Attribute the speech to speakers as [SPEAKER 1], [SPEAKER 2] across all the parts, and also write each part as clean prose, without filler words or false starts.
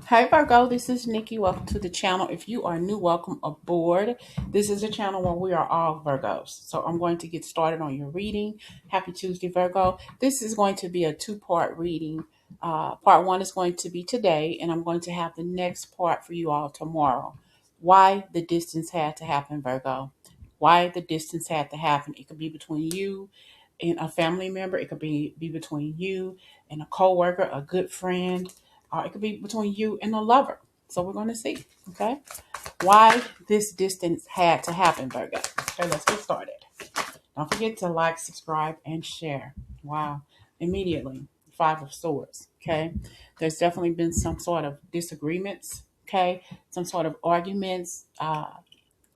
[SPEAKER 1] Hi Virgo, this is Nikki. Welcome to the channel. If you are new, welcome aboard. This is a channel where we are all Virgos. So I'm going to get started on your reading. Happy Tuesday, Virgo. This is going to be a two-part reading. Part one is going to be today, and I'm going to have the next part for you all tomorrow. Why the distance had to happen, Virgo. Why the distance had to happen. It could be between you and a family member. It could be between you and a coworker, a good friend, or it could be between you and a lover. So we're going to see, okay, why this distance had to happen, Virgo. Okay, let's get started. Don't forget to like, subscribe, and share. Wow. Immediately, Five of Swords, okay? There's definitely been some sort of disagreements, okay? Some sort of arguments.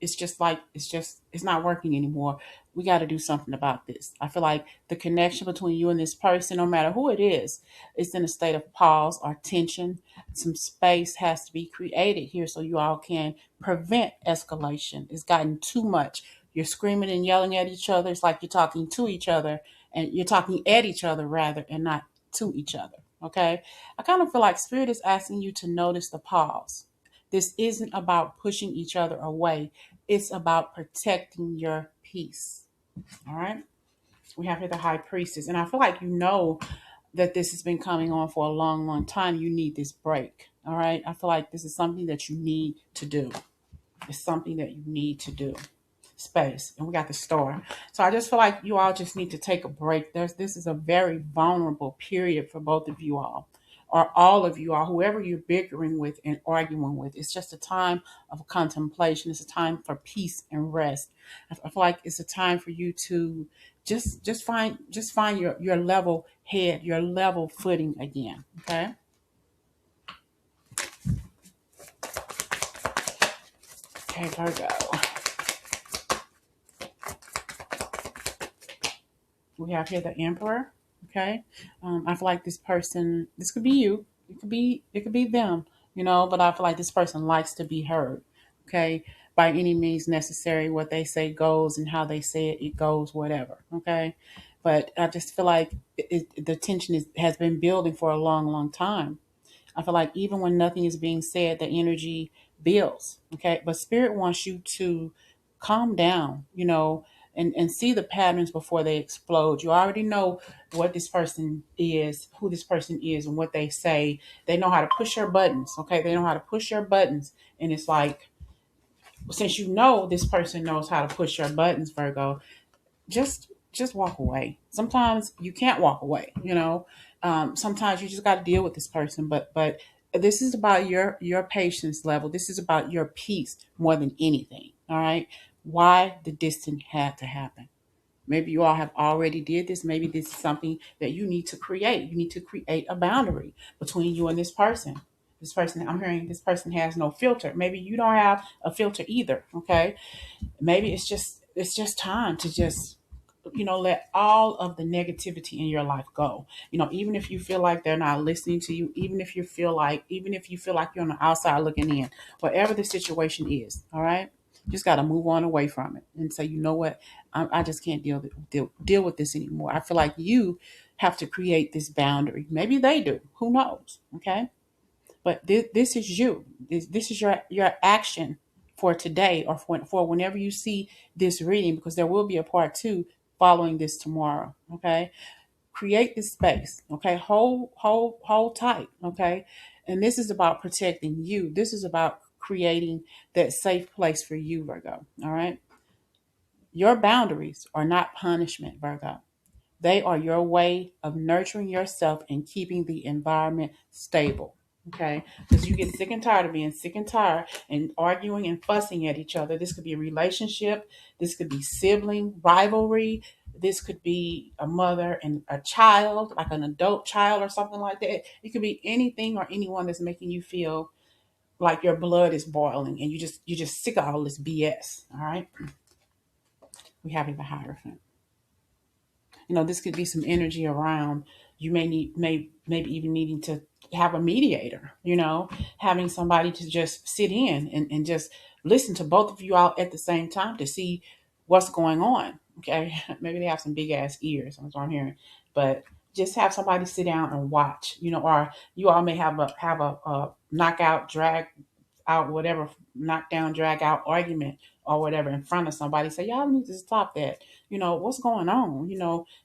[SPEAKER 1] It's not working anymore. We got to do something about this. I feel like the connection between you and this person, no matter who it is in a state of pause or tension. Some space has to be created here so you all can prevent escalation. It's gotten too much. You're screaming and yelling at each other. It's like you're talking to each other, and you're talking at each other rather, and not to each other. Okay. I kind of feel like Spirit is asking you to notice the pause. This isn't about pushing each other away. It's about protecting your peace. All right. We have here the High Priestess. And I feel like you know that this has been coming on for a long, long time. You need this break. All right. I feel like this is something that you need to do. It's something that you need to do. Space. And we got the Star. So I just feel like you all just need to take a break. This is a very vulnerable period for both of you all, or all of you all, whoever you're bickering with and arguing with. It's just a time of contemplation. It's a time for peace and rest. I feel like it's a time for you to just find your level head, your level footing again. Okay. Okay, Virgo. We have here the Emperor. Okay. I feel like this person, this could be you. It could be them, but I feel like this person likes to be heard. Okay. By any means necessary, what they say goes, and how they say it goes, whatever. Okay. But I just feel like the tension has been building for a long, long time. I feel like even when nothing is being said, the energy builds. Okay. But Spirit wants you to calm down, and see the patterns before they explode. You already know what this person is, who this person is, and what they say. They know how to push your buttons. Okay. They know how to push your buttons. And it's like, since you know this person knows how to push your buttons, Virgo, just walk away. Sometimes you can't walk away. Sometimes you just got to deal with this person. But this is about your patience level. This is about your peace more than anything. All right. Why the distance had to happen. Maybe you all have already did this. Maybe this is something that you need to create. You need to create a boundary between you and this person. This person, I'm hearing this person has no filter. Maybe you don't have a filter either. Okay. Maybe it's just time to just let all of the negativity in your life go. Even if you feel like they're not listening to you, even if you feel like you're on the outside looking in, whatever the situation is, all right, just got to move on away from it and say, you know what, I just can't deal with this anymore. I feel like you have to create this boundary. Maybe they do. Who knows? Okay. But this is you. This is your action for today, or for whenever you see this reading, because there will be a part two following this tomorrow. Okay. Create this space. Okay. Hold tight. Okay. And this is about protecting you. This is about creating that safe place for you, Virgo. All right. Your boundaries are not punishment, Virgo. They are your way of nurturing yourself and keeping the environment stable. Okay. Because you get sick and tired of being sick and tired and arguing and fussing at each other. This could be a relationship. This could be sibling rivalry. This could be a mother and a child, like an adult child or something like that. It could be anything or anyone that's making you feel like your blood is boiling and you're just sick of all this BS. All right. We have the Hierophant. This could be some energy around. You maybe even needing to have a mediator, having somebody to just sit in and just listen to both of you all at the same time to see what's going on. Okay. Maybe they have some big ass ears. That's what I'm hearing. But just have somebody sit down and watch, or you all may have a knockout, drag out, whatever, knock down, drag out argument or whatever in front of somebody. Say, y'all need to stop that. What's going on?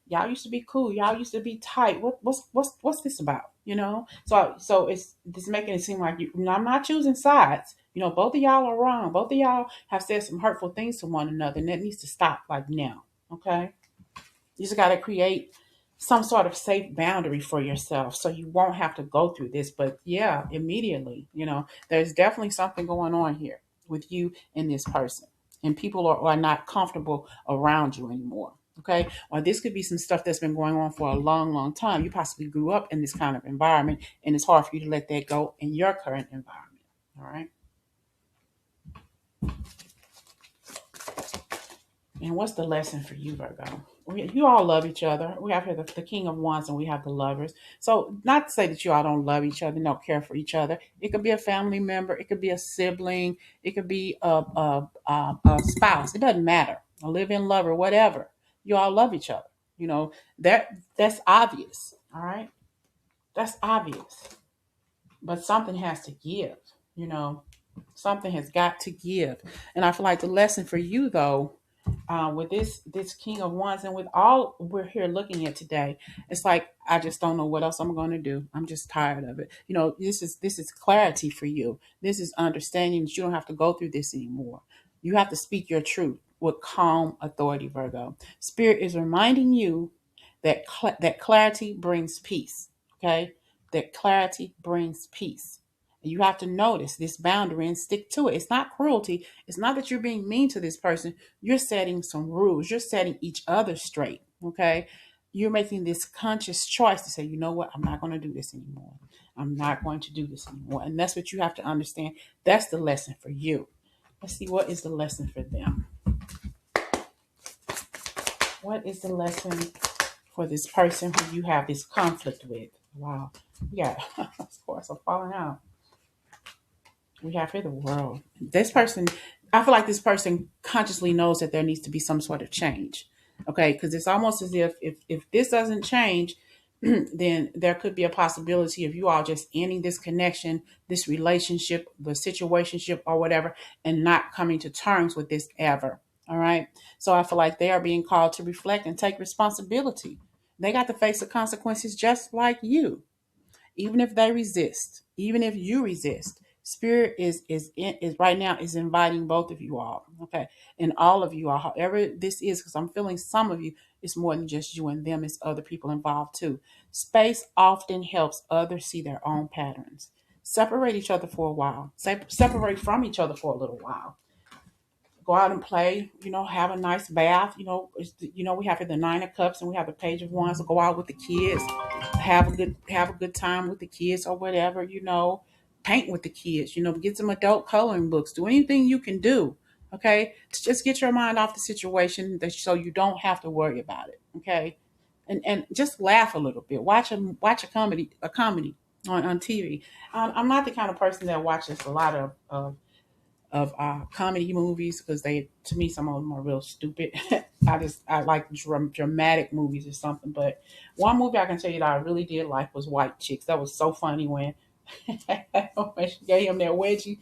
[SPEAKER 1] Y'all used to be cool. Y'all used to be tight. What's this about? So it's this making it seem like I'm not choosing sides. Both of y'all are wrong. Both of y'all have said some hurtful things to one another, and that needs to stop like now. Okay. You just got to create some sort of safe boundary for yourself so you won't have to go through this. But yeah, immediately, there's definitely something going on here with you and this person. And people are not comfortable around you anymore. Okay. Or this could be some stuff that's been going on for a long, long time. You possibly grew up in this kind of environment, and it's hard for you to let that go in your current environment. All right. And what's the lesson for you, Virgo? You all love each other. We have here the King of Wands and we have the Lovers. So, not to say that you all don't love each other, don't care for each other. It could be a family member, it could be a sibling, it could be a spouse. It doesn't matter. A live-in lover, whatever. You all love each other. You know that's obvious. All right, that's obvious. But something has to give. You know, something has got to give. And I feel like the lesson for you, though, with this King of Wands and with all we're here looking at today, it's like I just don't know what else I'm going to do. I'm just tired of it. This is clarity for you. This is understanding that you don't have to go through this anymore. You have to speak your truth with calm authority, Virgo. Spirit is reminding you that clarity brings peace. Okay, that clarity brings peace. And you have to notice this boundary and stick to it. It's not cruelty. It's not that you're being mean to this person. You're setting some rules. You're setting each other straight. Okay. You're making this conscious choice to say, you know what? I'm not going to do this anymore. I'm not going to do this anymore. And that's what you have to understand. That's the lesson for you. Let's see, what is the lesson for them? What is the lesson for this person who you have this conflict with? Wow. Yeah. Of course, I'm falling out. We have here the world. This person, I feel like this person consciously knows that there needs to be some sort of change. Okay, because it's almost as if this doesn't change, then there could be a possibility of you all just ending this connection, this relationship, the situationship, or whatever, and not coming to terms with this ever. All right. So I feel like they are being called to reflect and take responsibility. They got to face the consequences just like you, even if they resist, even if you resist. Spirit is right now is inviting both of you all, okay, and all of you all, however this is, because I'm feeling some of you, it's more than just you and them, it's other people involved too. Space often helps others see their own patterns. Separate each other for a while. Separate from each other for a little while. Go out and play, have a nice bath. We have the Nine of Cups and we have the Page of Wands. So go out with the kids, have a good time with the kids or whatever. Paint with the kids. Get some adult coloring books. Do anything you can do. Okay, to just get your mind off the situation, so you don't have to worry about it. Okay, and just laugh a little bit. Watch a comedy on TV. I'm not the kind of person that watches a lot of comedy movies, because to me, some of them are real stupid. I like dramatic movies or something. But one movie I can tell you that I really did like was White Chicks. That was so funny when when she gave him that wedgie.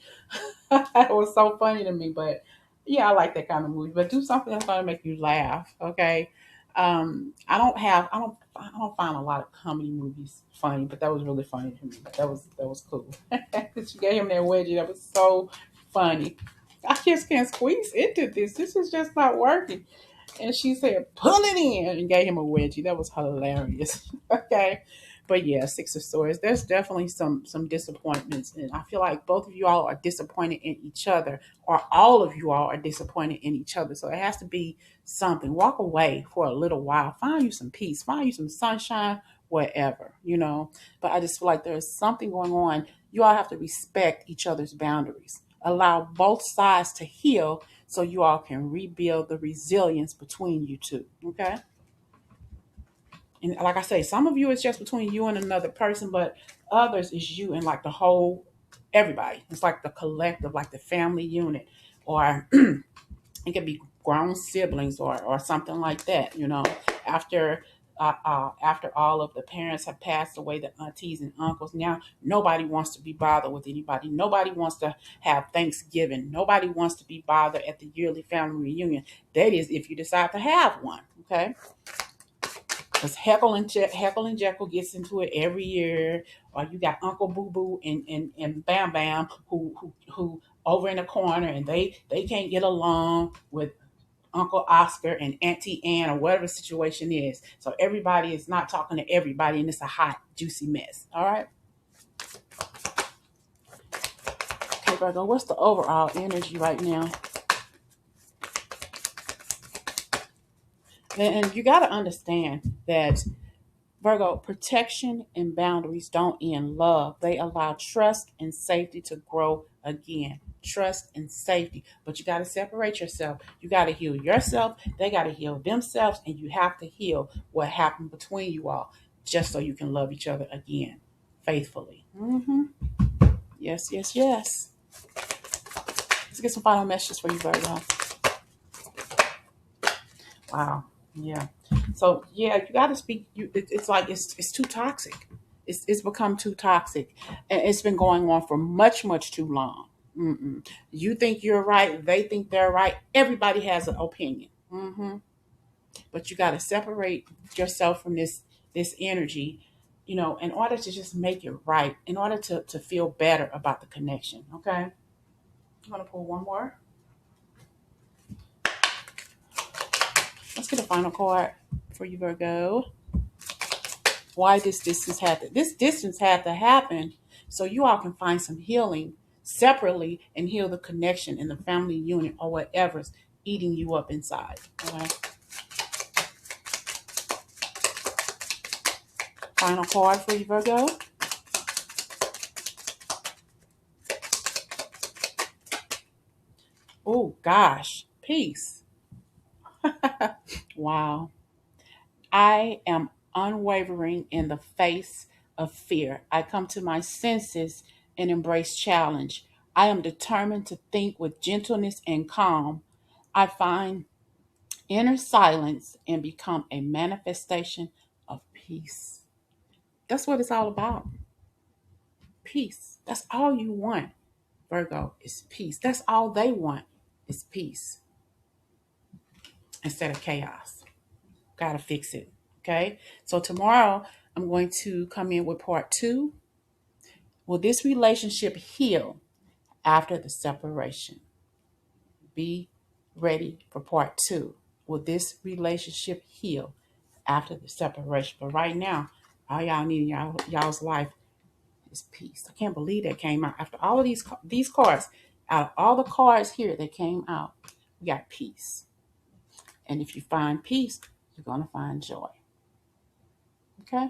[SPEAKER 1] It was so funny to me. But yeah, I like that kind of movie. But do something that's going to make you laugh. Okay. I don't find a lot of comedy movies funny, but that was really funny to me. That was cool. She gave him that wedgie. That was so funny. I just can't squeeze into this. This is just not working. And she said, pull it in, and gave him a wedgie. That was hilarious. Okay. But yeah, Six of Swords. There's definitely some disappointments. And I feel like both of you all are disappointed in each other, or all of you all are disappointed in each other. So it has to be something. Walk away for a little while. Find you some peace. Find you some sunshine, whatever. But I just feel like there's something going on. You all have to respect each other's boundaries. Allow both sides to heal so you all can rebuild the resilience between you two. Okay. And like I say, some of you is just between you and another person, but others is you and like the whole everybody. It's like the collective, like the family unit, or it could be grown siblings or something like that. After after all of the parents have passed away, the aunties and uncles, now nobody wants to be bothered with anybody. Nobody wants to have Thanksgiving. Nobody wants to be bothered at the yearly family reunion. That is, if you decide to have one, okay? Because Heckle and Jekyll gets into it every year. Or you got Uncle Boo Boo and Bam Bam who over in the corner, and they can't get along with Uncle Oscar and Auntie Anne or whatever the situation is. So everybody is not talking to everybody, and it's a hot, juicy mess. All right. Okay, Virgo, what's the overall energy right now? And you got to understand that Virgo, protection and boundaries don't end love. They allow trust and safety to grow again. Trust and safety. But you got to separate yourself. You got to heal yourself. They got to heal themselves. And you have to heal what happened between you all just so you can love each other again faithfully. Yes, yes, yes. Let's get some final messages for you, Virgo. Wow. Yeah. So yeah, you got to speak. It's like it's too toxic. It's become too toxic, and it's been going on for much too long. You think you're right, they think they're right. Everybody has an opinion. But you got to separate yourself from this energy, in order to just make it right, in order to feel better about the connection. Okay, I'm gonna pull one more. Let's get a final card for you, Virgo. Why this distance had to happen so you all can find some healing separately and heal the connection in the family unit or whatever's eating you up inside. All right. Final card for you, Virgo. Oh gosh, peace. Wow. I am unwavering in the face of fear. I come to my senses and embrace challenge. I am determined to think with gentleness and calm. I find inner silence and become a manifestation of peace. That's what it's all about. Peace. That's all you want, Virgo, is peace. That's all they want is peace instead of chaos. Gotta fix it. Okay. So tomorrow I'm going to come in with part 2. Will this relationship heal after the separation? Be ready for part 2. Will this relationship heal after the separation? But right now, all y'all need in y'all's life is peace. I can't believe that came out after all of these cards. Out of all the cards here that came out, we got peace. And if you find peace, you're gonna find joy. Okay.